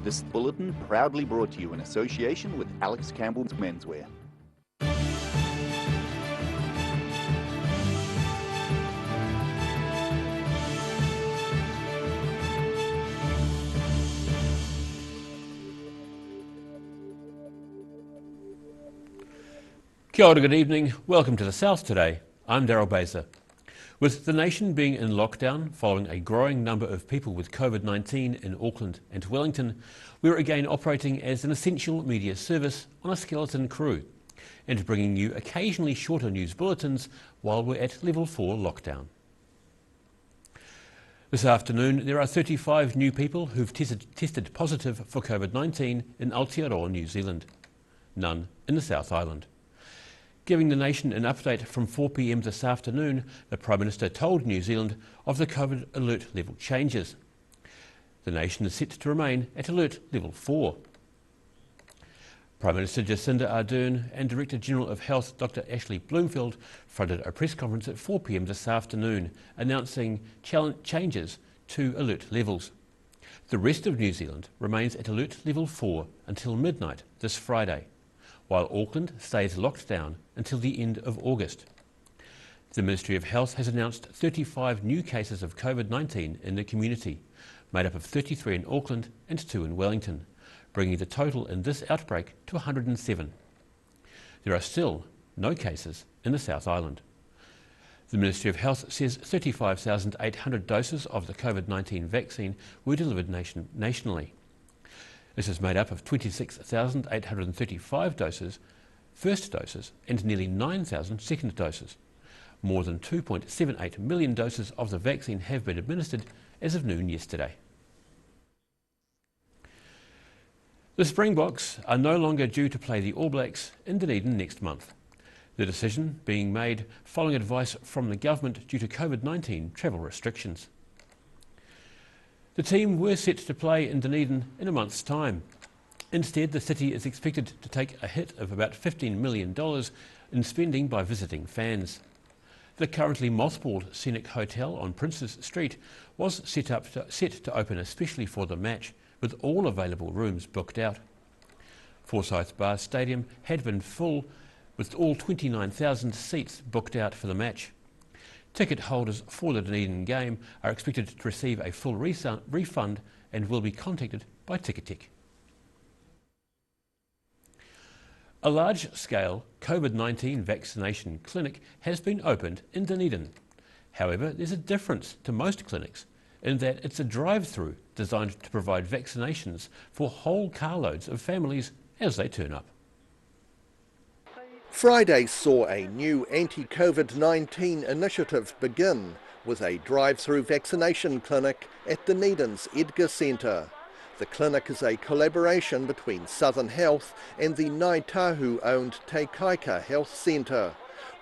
This bulletin proudly brought to you in association with Alex Campbell's Menswear. Kia ora, good evening. Welcome to the South Today. I'm Daryl Baser. With the nation being in lockdown following a growing number of people with COVID-19 in Auckland and Wellington, we're again operating as an essential media service on a skeleton crew and bringing you occasionally shorter news bulletins while we're at level 4 lockdown. This afternoon, there are 35 new people who've tested positive for COVID-19 in Aotearoa, New Zealand. None in the South Island. Giving the nation an update from 4 p.m. this afternoon, the Prime Minister told New Zealand of the COVID alert level changes. The nation is set to remain at alert level 4. Prime Minister Jacinda Ardern and Director General of Health Dr Ashley Bloomfield fronted a press conference at 4 p.m. this afternoon announcing changes to alert levels. The rest of New Zealand remains at alert level 4 until midnight this Friday, while Auckland stays locked down until the end of August. The Ministry of Health has announced 35 new cases of COVID-19 in the community, made up of 33 in Auckland and 2 in Wellington, bringing the total in this outbreak to 107. There are still no cases in the South Island. The Ministry of Health says 35,800 doses of the COVID-19 vaccine were delivered nationally. This is made up of 26,835 doses, first doses, and nearly 9,000 second doses. More than 2.78 million doses of the vaccine have been administered as of noon yesterday. The Springboks are no longer due to play the All Blacks in Dunedin next month. The decision being made following advice from the government due to COVID-19 travel restrictions. The team were set to play in Dunedin in a month's time. Instead, the city is expected to take a hit of about $15 million in spending by visiting fans. The currently mothballed Scenic Hotel on Princes Street was set to open especially for the match, with all available rooms booked out. Forsyth Bar Stadium had been full, with all 29,000 seats booked out for the match. Ticket holders for the Dunedin game are expected to receive a full refund and will be contacted by Ticketek. A large-scale COVID-19 vaccination clinic has been opened in Dunedin. However, there's a difference to most clinics in that it's a drive-through designed to provide vaccinations for whole carloads of families as they turn up. Friday saw a new anti-COVID-19 initiative begin with a drive-through vaccination clinic at Dunedin's Edgar Centre. The clinic is a collaboration between Southern Health and the Ngāi Tahu-owned Te Kaika Health Centre,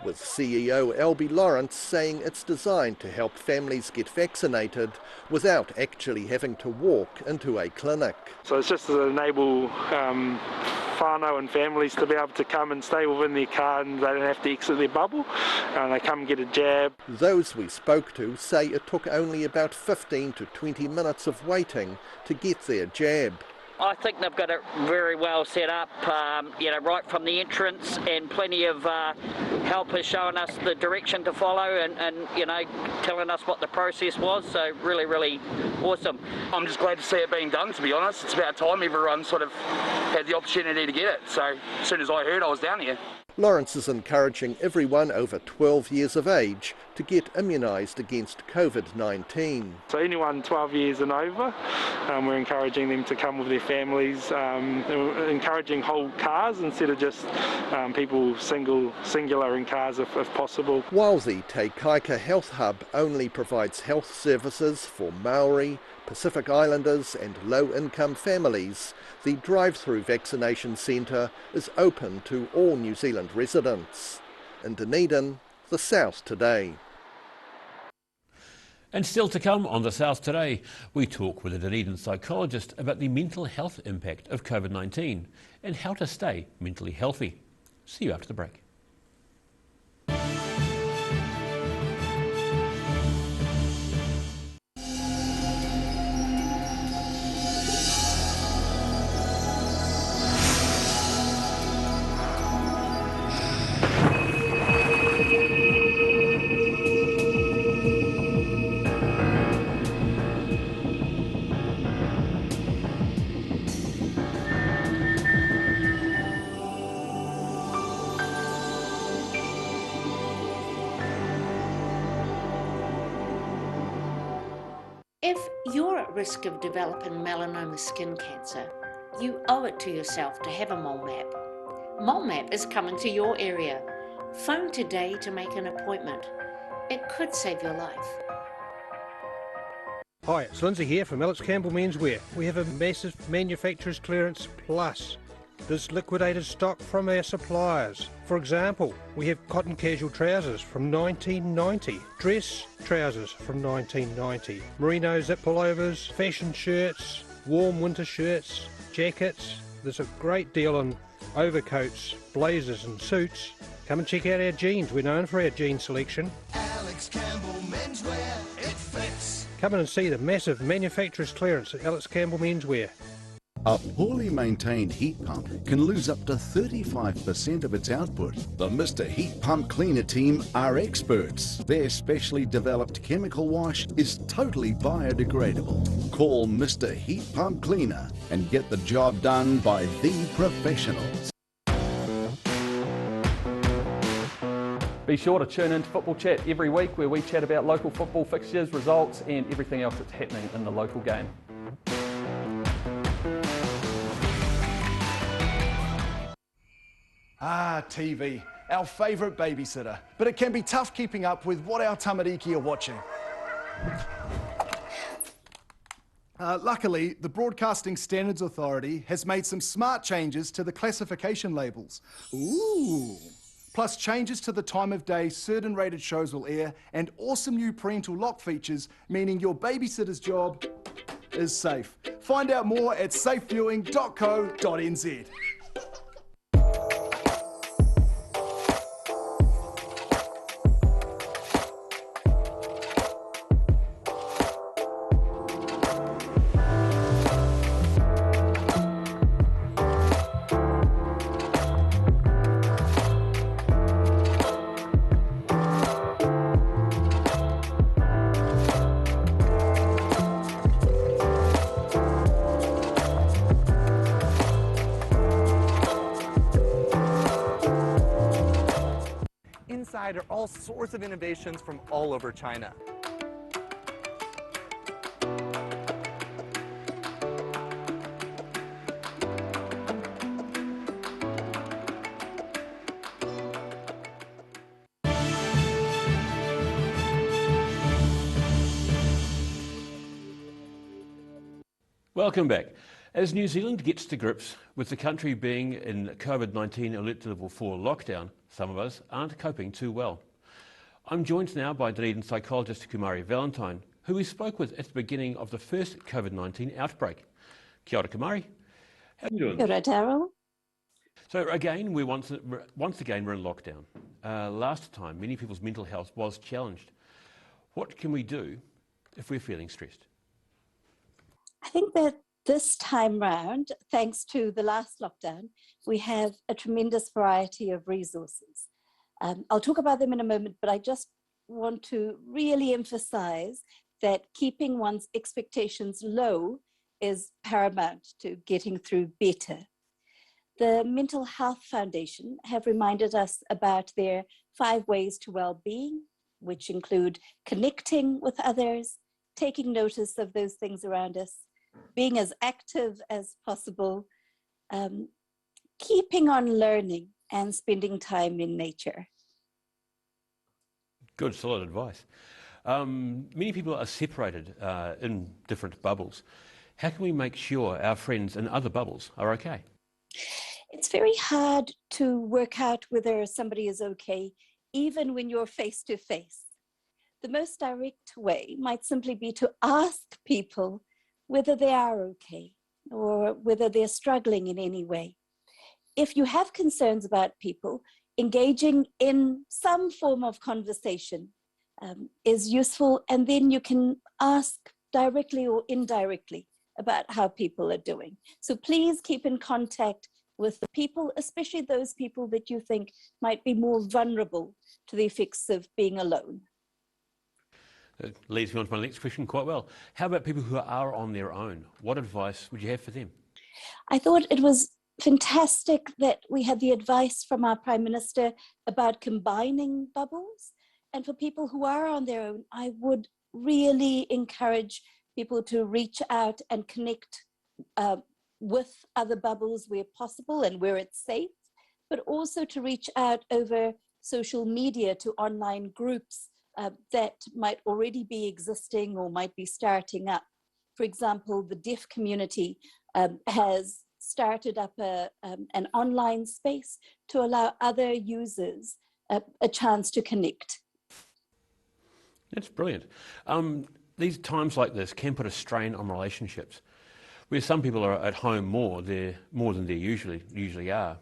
with CEO Albie Lawrence saying it's designed to help families get vaccinated without actually having to walk into a clinic. So it's just to enable whānau and families to be able to come and stay within their car and they don't have to exit their bubble and they come and get a jab. Those we spoke to say it took only about 15 to 20 minutes of waiting to get their jab. I think they've got it very well set up, right from the entrance, and plenty of helpers showing us the direction to follow and telling us what the process was. So really, really awesome. I'm just glad to see it being done, to be honest. It's about time everyone sort of had the opportunity to get it. So as soon as I heard, I was down here. Lawrence is encouraging everyone over 12 years of age to get immunised against COVID-19. So anyone 12 years and over, we're encouraging them to come with their families, encouraging whole cars instead of just people singular in cars if possible. While the Te Kaika Health Hub only provides health services for Maori, Pacific Islanders and low-income families, the drive-through vaccination centre is open to all New Zealand residents. In Dunedin, the South Today. And still to come on the South Today, we talk with a Dunedin psychologist about the mental health impact of COVID-19 and how to stay mentally healthy. See you after the break. at risk of developing melanoma skin cancer, you owe it to yourself to have a mole map. Mole map is coming to your area. Phone today to make an appointment. It could save your life. Hi, it's Lindsay here from Alex Campbell Menswear. We have a massive manufacturer's clearance plus. There's liquidated stock from our suppliers. For example, we have cotton casual trousers from 1990, dress trousers from 1990, merino zip pullovers, fashion shirts, warm winter shirts, jackets. There's a great deal on overcoats, blazers and suits. Come and check out our jeans. We're known for our jean selection. Alex Campbell Menswear, it fits. Come in and see the massive manufacturer's clearance at Alex Campbell Menswear. A poorly maintained heat pump can lose up to 35% of its output. The Mr. Heat Pump Cleaner team are experts. Their specially developed chemical wash is totally biodegradable. Call Mr. Heat Pump Cleaner and get the job done by the professionals. Be sure to tune in to Football Chat every week, where we chat about local football fixtures, results and everything else that's happening in the local game. Ah, TV, our favourite babysitter. But it can be tough keeping up with what our tamariki are watching. Luckily, the Broadcasting Standards Authority has made some smart changes to the classification labels. Ooh! Plus changes to the time of day certain rated shows will air, and awesome new parental lock features, meaning your babysitter's job is safe. Find out more at safeviewing.co.nz. Inside are all sorts of innovations from all over China. Welcome back. As New Zealand gets to grips with the country being in COVID-19 alert level 4 lockdown, some of us aren't coping too well. I'm joined now by Dunedin psychologist Kumari Valentine, who we spoke with at the beginning of the first COVID-19 outbreak. Kia ora, Kumari. How are you doing? Kia ora, Daryl. So again, once again we're in lockdown. Last time, many people's mental health was challenged. What can we do if we're feeling stressed? I think that this time round, thanks to the last lockdown, we have a tremendous variety of resources. I'll talk about them in a moment, but I just want to really emphasize that keeping one's expectations low is paramount to getting through better. The Mental Health Foundation have reminded us about their 5 ways to well-being, which include connecting with others, taking notice of those things around us, being as active as possible, keeping on learning, and spending time in nature. Good, solid advice. Many people are separated in different bubbles. How can we make sure our friends in other bubbles are okay? It's very hard to work out whether somebody is okay, even when you're face to face. The most direct way might simply be to ask people whether they are okay or whether they're struggling in any way. If you have concerns about people, engaging in some form of conversation is useful, and then you can ask directly or indirectly about how people are doing. So please keep in contact with the people, especially those people that you think might be more vulnerable to the effects of being alone. That leads me on to my next question quite well. How about people who are on their own? What advice would you have for them? I thought it was fantastic that we had the advice from our Prime Minister about combining bubbles. And for people who are on their own, I would really encourage people to reach out and connect with other bubbles where possible and where it's safe, but also to reach out over social media to online groups that might already be existing or might be starting up. For example, the deaf community has started up an online space to allow other users a chance to connect. That's brilliant. These times like this can put a strain on relationships, where some people are at home more than they usually are.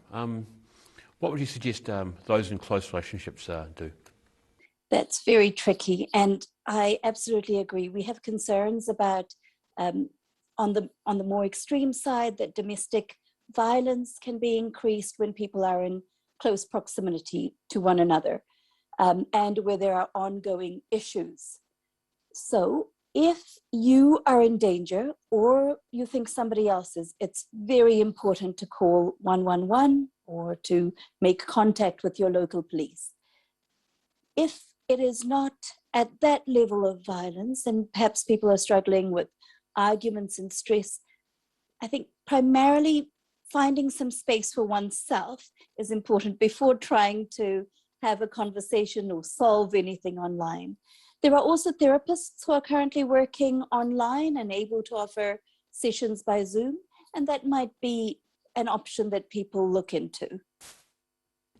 What would you suggest those in close relationships do? That's very tricky, and I absolutely agree. We have concerns about, on the more extreme side, that domestic violence can be increased when people are in close proximity to one another, and where there are ongoing issues. So if you are in danger or you think somebody else is, it's very important to call 111 or to make contact with your local police. If it is not at that level of violence, and perhaps people are struggling with arguments and stress, I think primarily finding some space for oneself is important before trying to have a conversation or solve anything online. There are also therapists who are currently working online and able to offer sessions by Zoom, and that might be an option that people look into.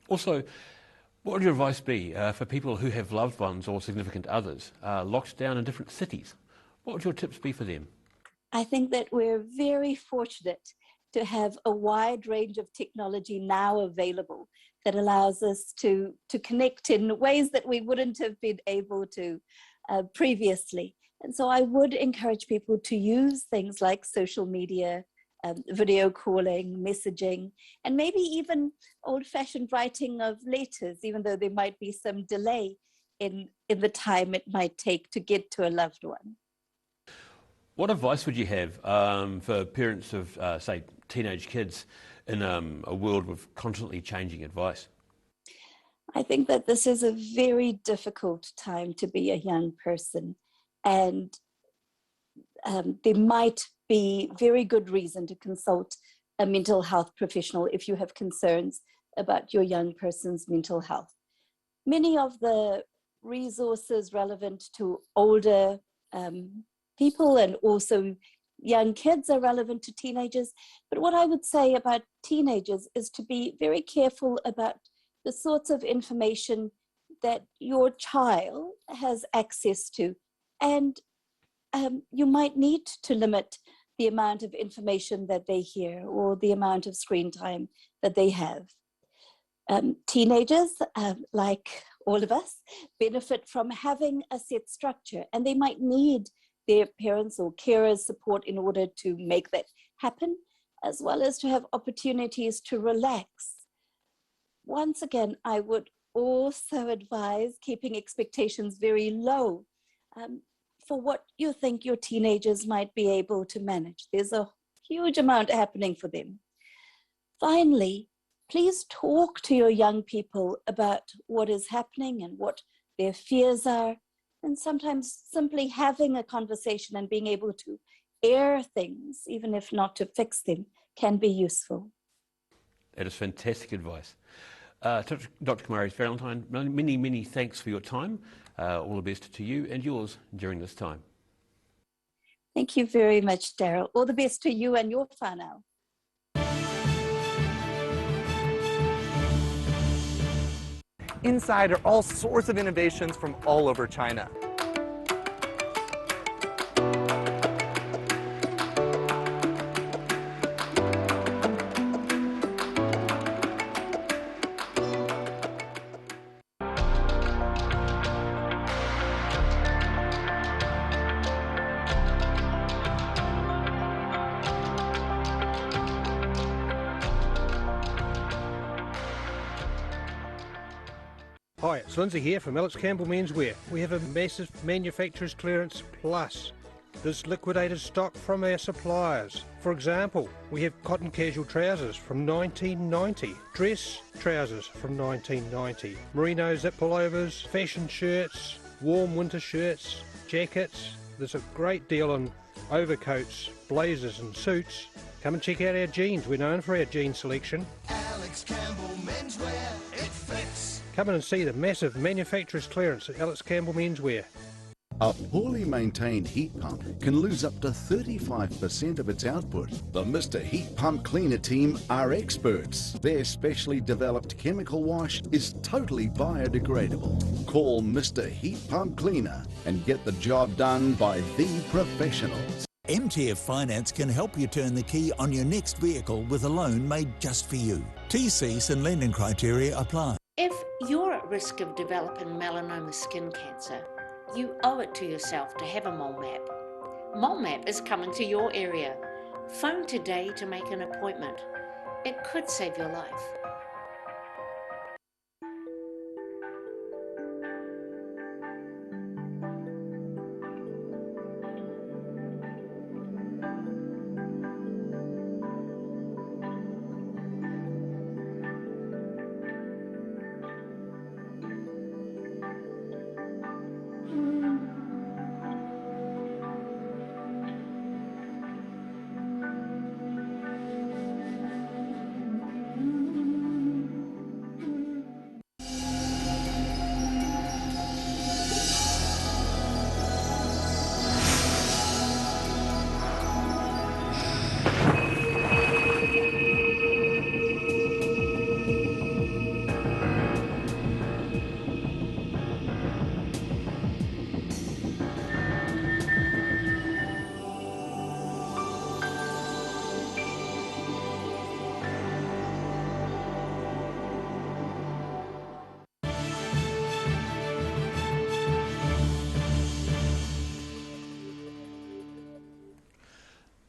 Also, what would your advice be for people who have loved ones or significant others locked down in different cities? What would your tips be for them? I think that we're very fortunate to have a wide range of technology now available that allows us to connect in ways that we wouldn't have been able to previously. And so I would encourage people to use things like social media, video calling, messaging, and maybe even old-fashioned writing of letters, even though there might be some delay in the time it might take to get to a loved one. What advice would you have for parents of, say, teenage kids in a world with constantly changing advice? I think that this is a very difficult time to be a young person, and there might be very good reason to consult a mental health professional if you have concerns about your young person's mental health. Many of the resources relevant to older people and also young kids are relevant to teenagers. But what I would say about teenagers is to be very careful about the sorts of information that your child has access to. And you might need to limit the amount of information that they hear or the amount of screen time that they have. Teenagers, like all of us, benefit from having a set structure, and they might need their parents or carers' support in order to make that happen, as well as to have opportunities to relax. Once again, I would also advise keeping expectations very low for what you think your teenagers might be able to manage. There's a huge amount happening for them. Finally, please talk to your young people about what is happening and what their fears are. And sometimes simply having a conversation and being able to air things, even if not to fix them, can be useful. That is fantastic advice. Dr. Kamaris Valentine, many, many thanks for your time. All the best to you and yours during this time. Thank you very much, Daryl. All the best to you and your whānau. Inside are all sorts of innovations from all over China. Hi, it's Lindsay here from Alex Campbell Menswear. We have a massive manufacturer's clearance plus. There's liquidated stock from our suppliers. For example, we have cotton casual trousers from 1990, dress trousers from 1990, merino zip pullovers, fashion shirts, warm winter shirts, jackets. There's a great deal on overcoats, blazers and suits, come and check out our jeans. We're known for our jean selection. Alex Campbell Menswear, it fits. Come in and see the massive manufacturer's clearance at Alex Campbell Menswear. A poorly maintained heat pump can lose up to 35% of its output. The Mr. Heat Pump Cleaner team are experts. Their specially developed chemical wash is totally biodegradable. Call Mr. Heat Pump Cleaner and get the job done by the professionals. MTF Finance can help you turn the key on your next vehicle with a loan made just for you. TCs and lending criteria apply. If you're at risk of developing melanoma skin cancer, you owe it to yourself to have a mole map. Mole map is coming to your area. Phone today to make an appointment. It could save your life.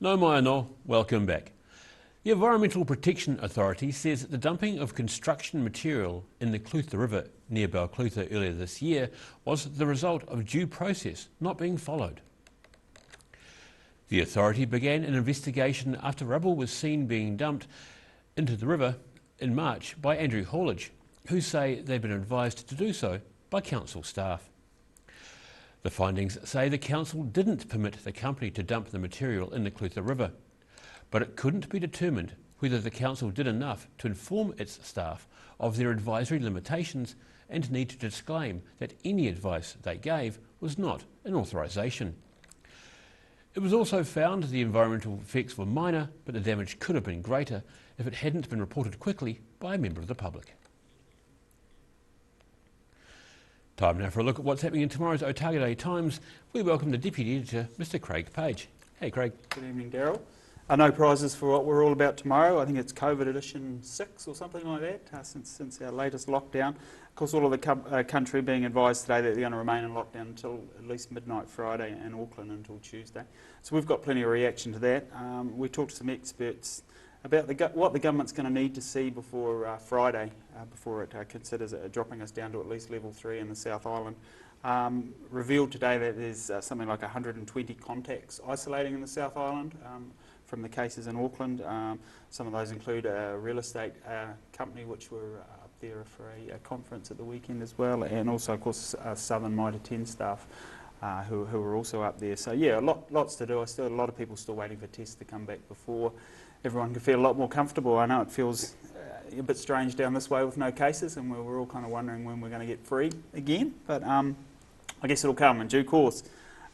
No mai anō, welcome back. The Environmental Protection Authority says that the dumping of construction material in the Clutha River near Balclutha earlier this year was the result of due process not being followed. The authority began an investigation after rubble was seen being dumped into the river in March by Andrew Haulage, who say they've been advised to do so by council staff. The findings say the council didn't permit the company to dump the material in the Clutha River, but it couldn't be determined whether the council did enough to inform its staff of their advisory limitations and need to disclaim that any advice they gave was not an authorisation. It was also found the environmental effects were minor, but the damage could have been greater if it hadn't been reported quickly by a member of the public. Time now for a look at what's happening in tomorrow's Otago Day Times. We welcome the Deputy Editor, Mr. Craig Page. Hey, Craig. Good evening, Daryl. No prizes for what we're all about tomorrow. I think it's COVID edition 6 or something like that since our latest lockdown. Of course, all of the country being advised today that they're going to remain in lockdown until at least midnight Friday and Auckland until Tuesday. So we've got plenty of reaction to that. We talked to some experts about what the government's going to need to see before Friday, before it considers dropping us down to at least level 3 in the South Island. Revealed today that there's something like 120 contacts isolating in the South Island from the cases in Auckland. Some of those include a real estate company which were up there for a conference at the weekend as well, and also of course Southern Mitre 10 staff who were also up there. So yeah, lots to do. A lot of people still waiting for tests to come back before everyone can feel a lot more comfortable. I know it feels a bit strange down this way with no cases, and we're all kind of wondering when we're going to get free again, but I guess it'll come in due course.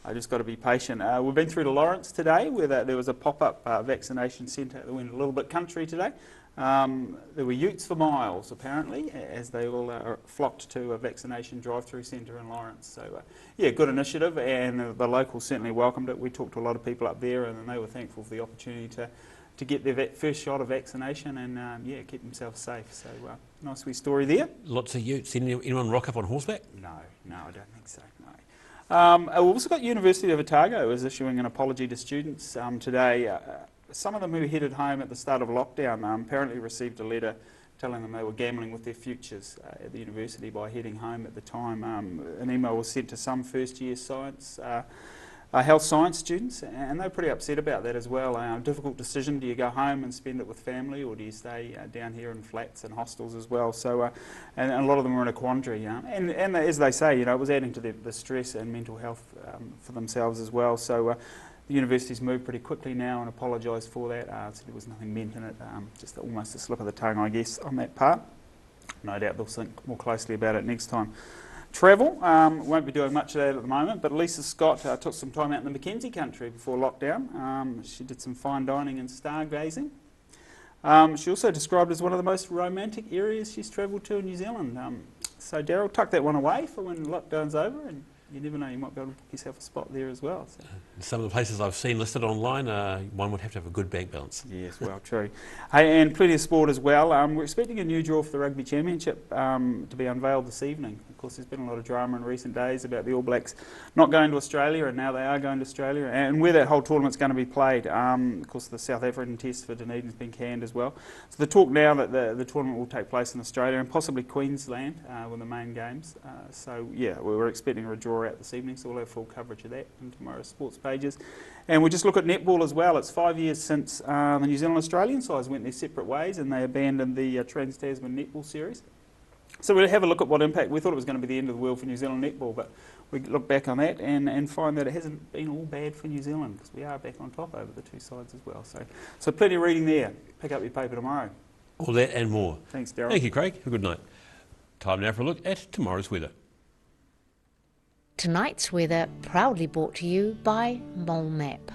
I just got to be patient. We've been through to Lawrence today, where there was a pop-up vaccination centre that went a little bit country today. There were utes for miles, apparently, as they all flocked to a vaccination drive-through centre in Lawrence. So, yeah, good initiative, and the locals certainly welcomed it. We talked to a lot of people up there, and they were thankful for the opportunity to get their first shot of vaccination and, yeah, keep themselves safe. So, nice wee story there. Lots of utes. Anyone rock up on horseback? No, I don't think so, no. We've also got University of Otago is issuing an apology to students today. Some of them who headed home at the start of lockdown apparently received a letter telling them they were gambling with their futures at the university by heading home at the time. An email was sent to some first-year science, health science students, and they're pretty upset about that as well. Difficult decision, do you go home and spend it with family, or do you stay down here in flats and hostels as well? So, and a lot of them were in a quandary, and as they say, it was adding to the stress and mental health for themselves as well. So The university's moved pretty quickly now and apologised for that. So there was nothing meant in it, just almost a slip of the tongue, I guess, on that part. No doubt they'll think more closely about it next time. Travel, won't be doing much of that at the moment, but Lisa Scott took some time out in the Mackenzie country before lockdown. She did some fine dining and stargazing. She also described as one of the most romantic areas she's travelled to in New Zealand. So Daryl, tuck that one away for when lockdown's over, and you never know, you might be able to book yourself a spot there as well. So. Some of the places I've seen listed online, one would have to have a good bank balance. Yes, well, true. Hey, and plenty of sport as well. We're expecting a new draw for the Rugby Championship to be unveiled this evening. Of course, there's been a lot of drama in recent days about the All Blacks not going to Australia, and now they are going to Australia, and where that whole tournament's going to be played. Of course, the South African test for Dunedin's been canned as well. So the talk now that the tournament will take place in Australia and possibly Queensland with the main games. So yeah, we're expecting a draw out this evening, so we'll have full coverage of that in tomorrow's sports pages. And we'll just look at netball as well. It's 5 years since the New Zealand Australian sides went their separate ways and they abandoned the Trans-Tasman Netball Series. So we'll have a look at what impact. We thought it was going to be the end of the world for New Zealand netball, but we look back on that and find that it hasn't been all bad for New Zealand, because we are back on top over the two sides as well. So plenty of reading there. Pick up your paper tomorrow. All that and more. Thanks, Daryl. Thank you, Craig. Have a good night. Time now for a look at tomorrow's weather. Tonight's weather proudly brought to you by Mole Map.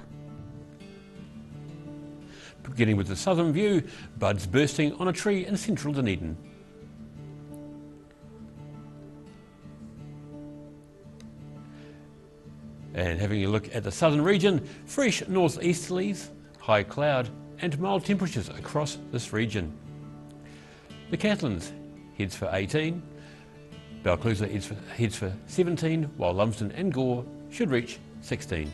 Beginning with the southern view, buds bursting on a tree in central Dunedin. And having a look at the southern region, fresh northeasterlies, high cloud and mild temperatures across this region. The Cathlarines heads for 18, Balclusa heads for 17, while Lumsden and Gore should reach 16.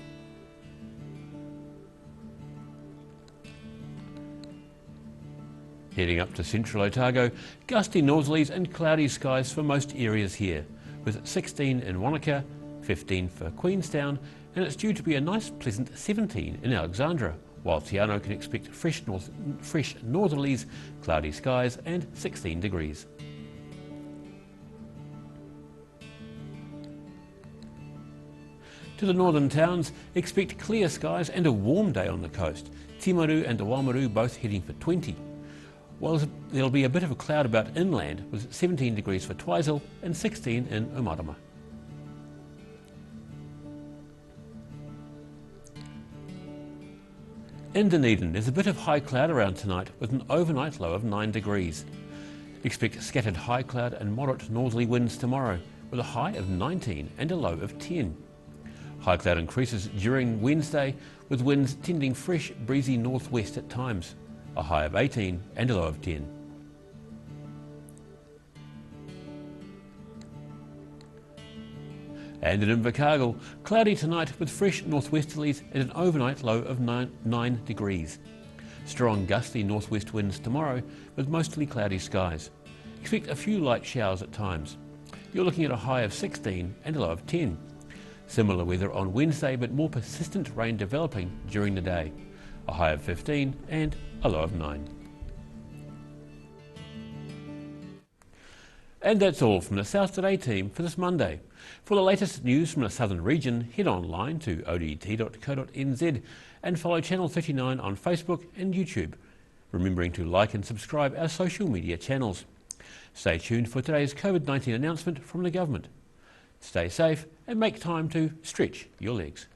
Heading up to central Otago, gusty northerlies and cloudy skies for most areas here, with 16 in Wanaka, 15 for Queenstown, and it's due to be a nice pleasant 17 in Alexandra, while Te Anau can expect fresh northerlies, cloudy skies and 16 degrees. To the northern towns, expect clear skies and a warm day on the coast. Timaru and Oamaru both heading for 20. While there'll be a bit of a cloud about inland, with 17 degrees for Twizel and 16 in Omarama. In Dunedin, there's a bit of high cloud around tonight with an overnight low of 9 degrees. Expect scattered high cloud and moderate northerly winds tomorrow, with a high of 19 and a low of 10. High cloud increases during Wednesday, with winds tending fresh, breezy northwest at times, a high of 18 and a low of 10. And in Invercargill, cloudy tonight with fresh northwesterlies and an overnight low of 9 degrees. Strong gusty northwest winds tomorrow with mostly cloudy skies. Expect a few light showers at times. You're looking at a high of 16 and a low of 10. Similar weather on Wednesday, but more persistent rain developing during the day. A high of 15 and a low of 9. And that's all from the South Today team for this Monday. For the latest news from the southern region, head online to odt.co.nz and follow Channel 39 on Facebook and YouTube, remembering to like and subscribe our social media channels. Stay tuned for today's COVID-19 announcement from the government. Stay safe and make time to stretch your legs.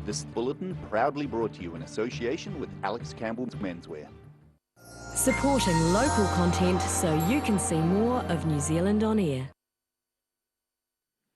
This bulletin proudly brought to you in association with Alex Campbell's Menswear. Supporting local content so you can see more of New Zealand on air.